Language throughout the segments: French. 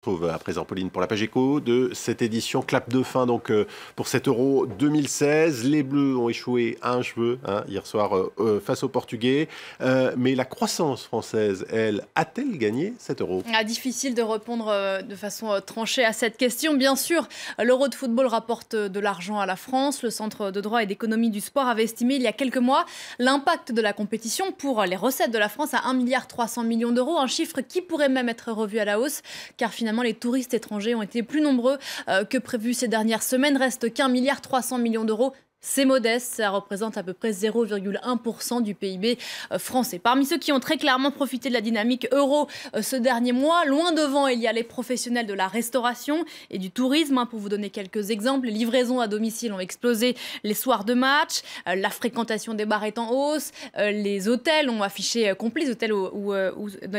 Trouve à présent, Pauline, pour la page éco de cette édition clap de fin donc pour cet Euro 2016. Les Bleus ont échoué à un cheveu hier soir face aux Portugais. Mais la croissance française, elle, a-t-elle gagné cet Euro? Difficile de répondre de façon tranchée à cette question. Bien sûr, l'Euro de football rapporte de l'argent à la France. Le Centre de droit et d'économie du sport avait estimé il y a quelques mois l'impact de la compétition pour les recettes de la France à 1,3 milliard d'euros. Un chiffre qui pourrait même être revu à la hausse, car finalement les touristes étrangers ont été plus nombreux que prévu ces dernières semaines. Reste qu'1,3 milliard d'euros. C'est modeste, ça représente à peu près 0,1% du PIB français. Parmi ceux qui ont très clairement profité de la dynamique euro ce dernier mois, loin devant, il y a les professionnels de la restauration et du tourisme. Pour vous donner quelques exemples, les livraisons à domicile ont explosé les soirs de match, la fréquentation des bars est en hausse, les hôtels ont affiché complet, les hôtels ou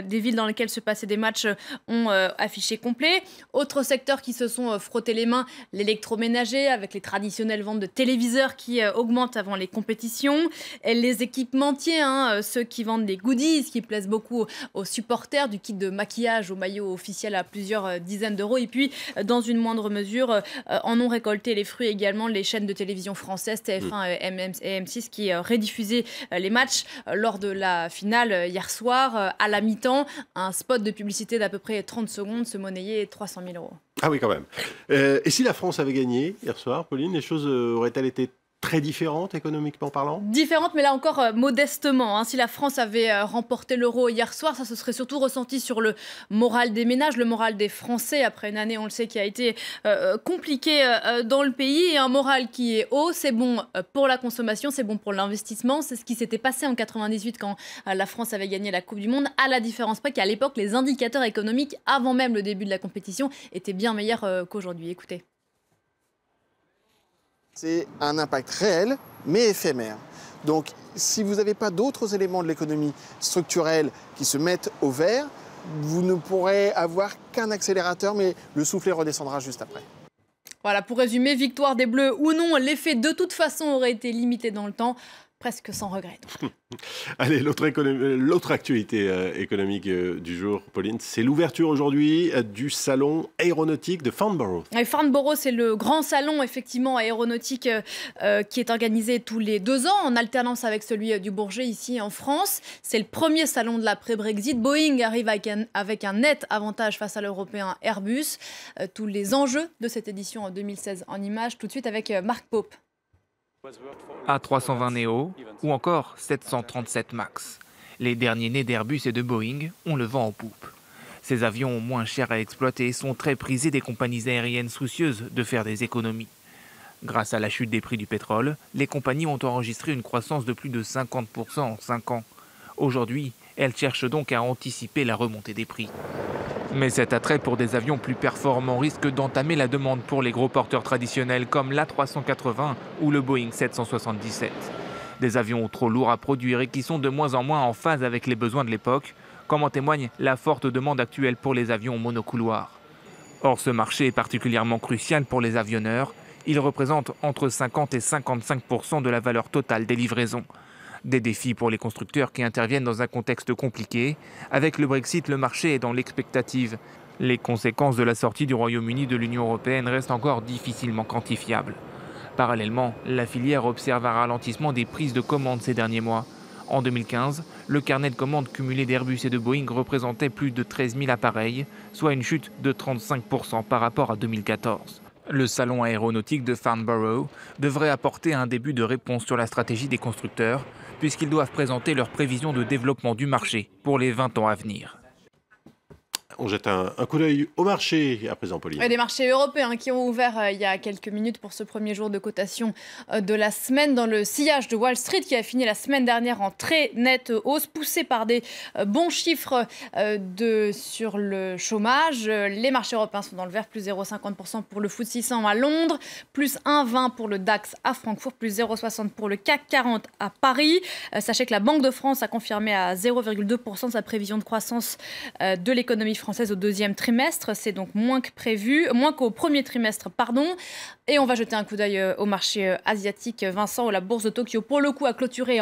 des villes dans lesquelles se passaient des matchs ont affiché complet. Autres secteurs qui se sont frottés les mains, l'électroménager avec les traditionnelles ventes de téléviseurs qui augmentent avant les compétitions, et les équipementiers, ceux qui vendent des goodies qui plaisent beaucoup aux supporters, du kit de maquillage au maillot officiel à plusieurs dizaines d'euros, et puis dans une moindre mesure en ont récolté les fruits également les chaînes de télévision françaises TF1 et M6 qui rediffusaient les matchs lors de la finale hier soir à la mi-temps. Un spot de publicité d'à peu près 30 secondes se monnayait 300 000 euros. Ah oui, quand même. Et si la France avait gagné hier soir, Pauline, les choses auraient-elles été très différentes économiquement parlant? Différentes, mais là encore modestement. Si la France avait remporté l'Euro hier soir, ça se serait surtout ressenti sur le moral des ménages, le moral des Français, après une année, on le sait, qui a été compliquée dans le pays. Et un moral qui est haut, c'est bon pour la consommation, c'est bon pour l'investissement. C'est ce qui s'était passé en 98 quand la France avait gagné la Coupe du Monde, à la différence près qu'à l'époque, les indicateurs économiques, avant même le début de la compétition, étaient bien meilleurs qu'aujourd'hui. Écoutez. C'est un impact réel, mais éphémère. Donc, si vous n'avez pas d'autres éléments de l'économie structurelle qui se mettent au vert, vous ne pourrez avoir qu'un accélérateur, mais le soufflet redescendra juste après. Voilà, pour résumer, victoire des Bleus ou non, l'effet de toute façon aurait été limité dans le temps, presque sans regret. Allez, l'autre actualité économique du jour, Pauline, c'est l'ouverture aujourd'hui du salon aéronautique de Farnborough. Et Farnborough, c'est le grand salon effectivement aéronautique qui est organisé tous les 2 ans en alternance avec celui du Bourget ici en France. C'est le premier salon de l'après-Brexit. Boeing arrive avec un net avantage face à l'européen Airbus. Tous les enjeux de cette édition en 2016 en images, tout de suite avec Marc Pope. A320 Neo ou encore 737 MAX. Les derniers nés d'Airbus et de Boeing ont le vent en poupe. Ces avions moins chers à exploiter et sont très prisés des compagnies aériennes soucieuses de faire des économies. Grâce à la chute des prix du pétrole, les compagnies ont enregistré une croissance de plus de 50% en 5 ans. Aujourd'hui, elles cherchent donc à anticiper la remontée des prix. Mais cet attrait pour des avions plus performants risque d'entamer la demande pour les gros porteurs traditionnels comme l'A380 ou le Boeing 777. Des avions trop lourds à produire et qui sont de moins en moins en phase avec les besoins de l'époque, comme en témoigne la forte demande actuelle pour les avions monocouloirs. Or, ce marché est particulièrement crucial pour les avionneurs. Il représente entre 50 et 55% de la valeur totale des livraisons. Des défis pour les constructeurs qui interviennent dans un contexte compliqué. Avec le Brexit, le marché est dans l'expectative. Les conséquences de la sortie du Royaume-Uni de l'Union européenne restent encore difficilement quantifiables. Parallèlement, la filière observe un ralentissement des prises de commandes ces derniers mois. En 2015, le carnet de commandes cumulé d'Airbus et de Boeing représentait plus de 13 000 appareils, soit une chute de 35% par rapport à 2014. Le salon aéronautique de Farnborough devrait apporter un début de réponse sur la stratégie des constructeurs, puisqu'ils doivent présenter leurs prévisions de développement du marché pour les 20 ans à venir. On jette un coup d'œil au marché à présent, Pauline. Des marchés européens qui ont ouvert il y a quelques minutes pour ce premier jour de cotation de la semaine dans le sillage de Wall Street qui a fini la semaine dernière en très nette hausse, poussé par des bons chiffres sur le chômage. Les marchés européens sont dans le vert, plus 0,50% pour le FTSE 100 à Londres, plus 1,20 pour le DAX à Francfort, plus 0,60 pour le CAC 40 à Paris. Sachez que la Banque de France a confirmé à 0,2% sa prévision de croissance de l'économie française française au deuxième trimestre. C'est donc moins qu'au premier trimestre, pardon. Et on va jeter un coup d'œil au marché asiatique, Vincent, où la bourse de Tokyo, pour le coup, a clôturé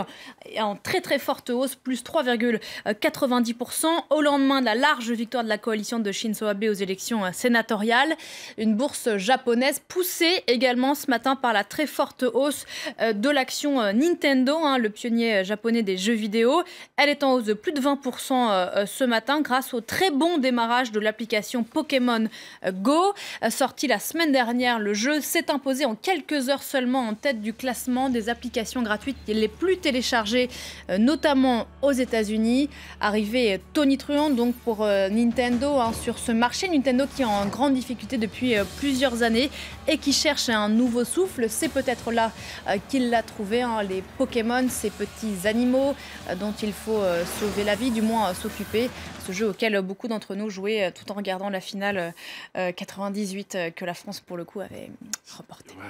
en très très forte hausse, plus 3,90%, au lendemain de la large victoire de la coalition de Shinzo Abe aux élections sénatoriales. Une bourse japonaise poussée également ce matin par la très forte hausse de l'action Nintendo, le pionnier japonais des jeux vidéo. Elle est en hausse de plus de 20% ce matin grâce au très bon démarrage de l'application Pokémon Go. Sorti la semaine dernière, le jeu s'est imposé en quelques heures seulement en tête du classement des applications gratuites les plus téléchargées, notamment aux États-Unis. Arrivée tonitruante donc pour Nintendo sur ce marché. Nintendo qui est en grande difficulté depuis plusieurs années et qui cherche un nouveau souffle. C'est peut-être là qu'il l'a trouvé, les Pokémon, ces petits animaux dont il faut sauver la vie, du moins s'occuper. Ce jeu auquel beaucoup d'entre nous jouaient tout en regardant la finale 98 que la France, pour le coup, avait remportée.